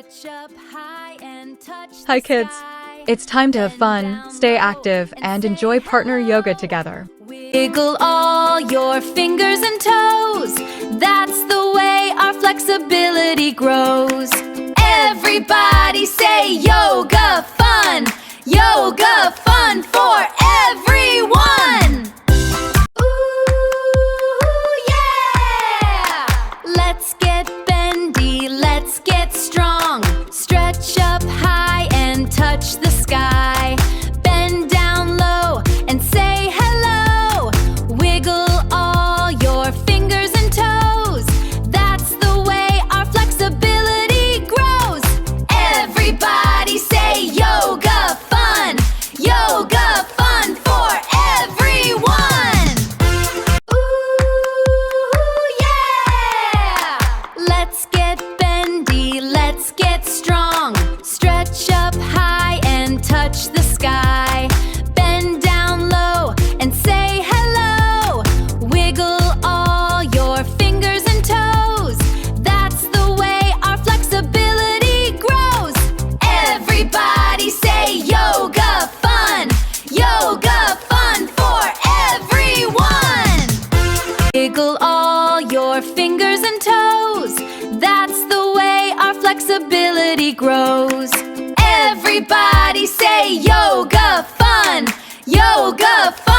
Stretch up high and touch Hi the kids, sky. it's time to have Bend fun, down stay low active, and say enjoy partner hello. yoga together. Wiggle all your fingers and toes. That's the way our flexibility grows. Everybody say yoga fun! Yoga fun for everyone! Ooh, yeah! Let's get bendy, let's get strong. Stretch up high and touch the sky. Bend down low and say hello. Wiggle all your fingers and toes. That's the way our flexibility grows. Everybody say yoga fun! Yoga fun for everyone! Ooh, yeah! Let's get bendy, let's get strong. Stretch up high and touch the sky. Bend down low and say hello. Wiggle all your fingers and toes. That's the way our flexibility grows. Everybody say yoga fun! Yoga fun for everyone! Wiggle all your fingers and toes. That's the way our flexibility grows. Everybody say yoga fun! Yoga fun!